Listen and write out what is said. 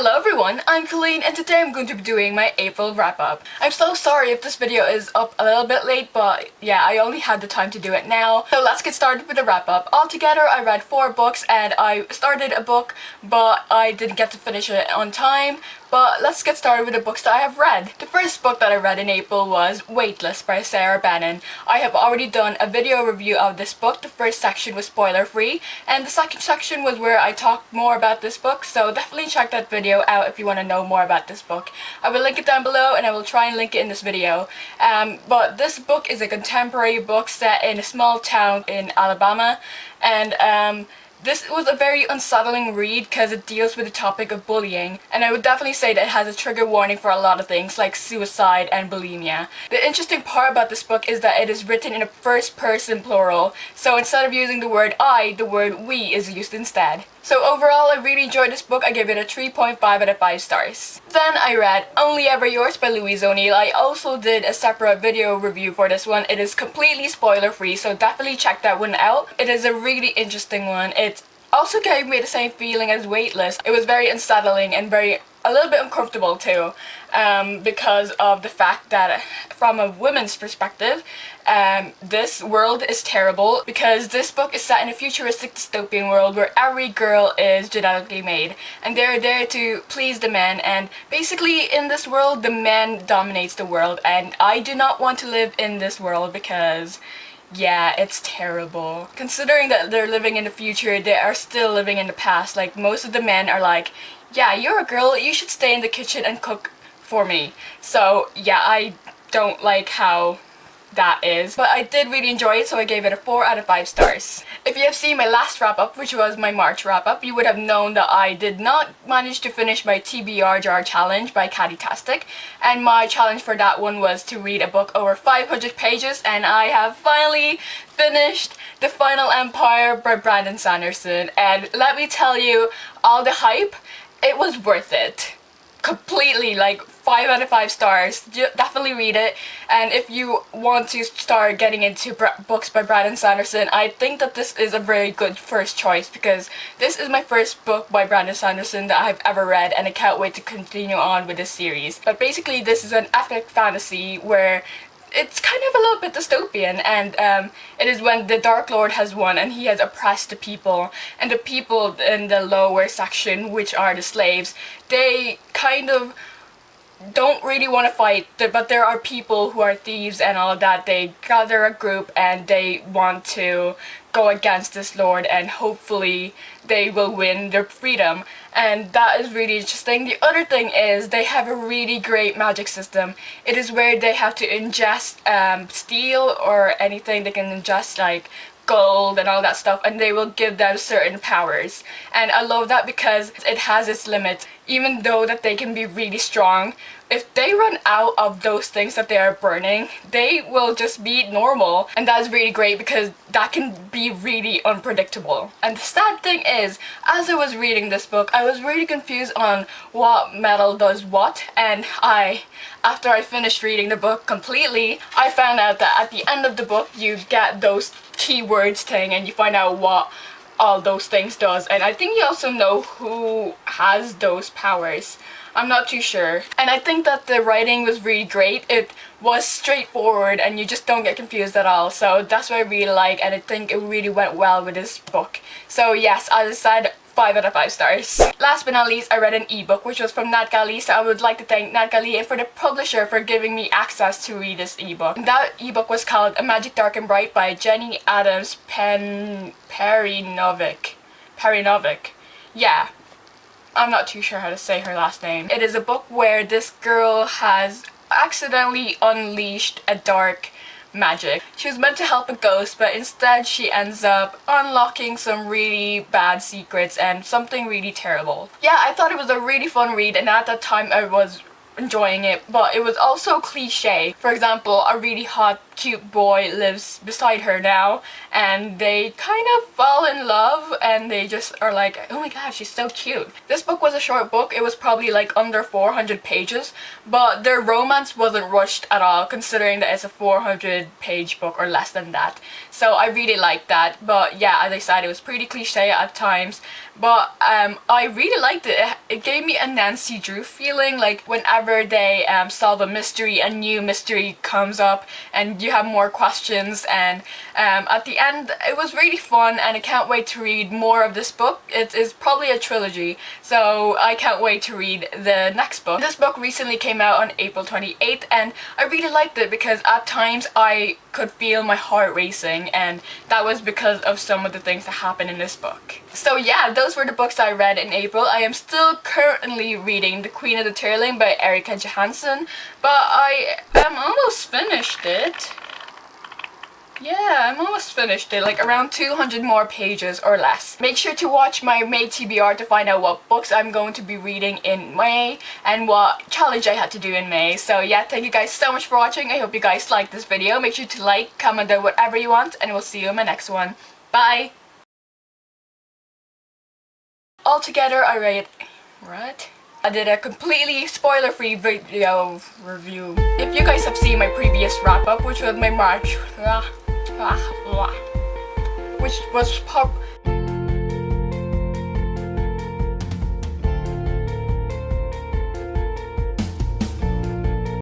Hello everyone, I'm Colleen and today I'm going to be doing my April wrap-up. I'm so sorry if this video is up a little bit late, but yeah, I only had the time to do it now. So let's get started with the wrap-up. Altogether, I read 4 books and I started a book, but I didn't get to finish it on time. But let's get started with the books that I have read. The first book that I read in April was Weightless by Bannan. I have already done a video review of this book. The first section was spoiler free, and the second section was where I talked more about this book, so definitely check that video out if you want to know more about this book. I will link it down below and I will try and link it in this video. But this book is a contemporary book set in a small town in Alabama, and this was a very unsettling read because it deals with the topic of bullying, and I would definitely say that it has a trigger warning for a lot of things like suicide and bulimia. The interesting part about this book is that it is written in a first person plural, so instead of using the word I, the word we is used instead. So overall, I really enjoyed this book. I gave it a 3.5 out of 5 stars. Then I read Only Ever Yours by Louise O'Neill. I also did a separate video review for this one. It is completely spoiler free, so definitely check that one out. It is a really interesting one. It also gave me the same feeling as Weightless. It was very unsettling and a little bit uncomfortable too, because of the fact that from a woman's perspective, this world is terrible because this book is set in a futuristic dystopian world where every girl is genetically made and they're there to please the men, and basically in this world the man dominates the world, and I do not want to live in this world because yeah, it's terrible. Considering that they're living in the future, they are still living in the past. Like, most of the men are like, yeah, you're a girl, you should stay in the kitchen and cook for me. So yeah, I don't like how that is, but I did really enjoy it, so I gave it a 4 out of 5 stars. If you have seen my last wrap-up, which was my March wrap-up, you would have known that I did not manage to finish my TBR jar challenge by Catty-tastic, and my challenge for that one was to read a book over 500 pages, and I have finally finished The Final Empire by Brandon Sanderson, and let me tell you, all the hype, it was worth it. Completely, like 5 out of 5 stars. Definitely read it, and if you want to start getting into books by Brandon Sanderson, I think that this is a very good first choice because this is my first book by Brandon Sanderson that I've ever read, and I can't wait to continue on with this series. But basically this is an epic fantasy where it's kind of a little bit dystopian, and it is when the Dark Lord has won and he has oppressed the people, and the people in the lower section, which are the slaves, they kind of don't really want to fight, but there are people who are thieves and all of that. They gather a group and they want to go against this lord, and hopefully they will win their freedom, and that is really interesting. The other thing is they have a really great magic system. It is where they have to ingest steel or anything. They can ingest like gold and all that stuff, and they will give them certain powers, and I love that because it has its limits. Even though that they can be really strong, if they run out of those things that they are burning, they will just be normal, and that is really great because that can be really unpredictable. And the sad thing is, as I was reading this book, I was really confused on what metal does what, and after I finished reading the book completely, I found out that at the end of the book you get those keywords thing and you find out what all those things does, and I think you also know who has those powers. I'm not too sure. And I think that the writing was really great. It was straightforward and you just don't get confused at all, so that's what I really like, and I think it really went well with this book. So yes, as I said, 5 out of 5 stars. Last but not least, I read an ebook which was from NatGalley, so I would like to thank NatGalley and for the publisher for giving me access to read this ebook. That ebook was called A Magic Dark and Bright by Jenny Adams Perinovic. Yeah, I'm not too sure how to say her last name. It is a book where this girl has accidentally unleashed a dark magic. She was meant to help a ghost, but instead she ends up unlocking some really bad secrets and something really terrible. Yeah, I thought it was a really fun read, and at that time I was enjoying it, but it was also cliche. For example, a really hot cute boy lives beside her now, and they kind of fall in love, and they just are like, oh my god, she's so cute. This book was a short book. It was probably like under 400 pages, but their romance wasn't rushed at all, considering that it's a 400-page book or less than that. So I really liked that. But yeah, as I said, it was pretty cliche at times, but I really liked it. It gave me a Nancy Drew feeling, like whenever they solve a mystery, a new mystery comes up and you have more questions, and at the end it was really fun, and I can't wait to read more of this book. It is probably a trilogy, so I can't wait to read the next book. This book recently came out on April 28th, and I really liked it because at times I could feel my heart racing, and that was because of some of the things that happened in this book. So yeah, those were the books I read in April. I am still currently reading The Queen of the Tearling by Erika Johansson, but I am almost finished it. Yeah, I'm almost finished it, like around 200 more pages or less. Make sure to watch my May TBR to find out what books I'm going to be reading in May and what challenge I had to do in May. So yeah, thank you guys so much for watching. I hope you guys liked this video. Make sure to like, comment down whatever you want, and we'll see you in my next one. Bye! Altogether, I read... What? I did a completely spoiler-free video review. If you guys have seen my previous wrap-up, which was my March... which was